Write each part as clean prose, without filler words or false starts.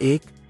1،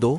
2،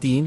3،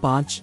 5،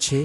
6،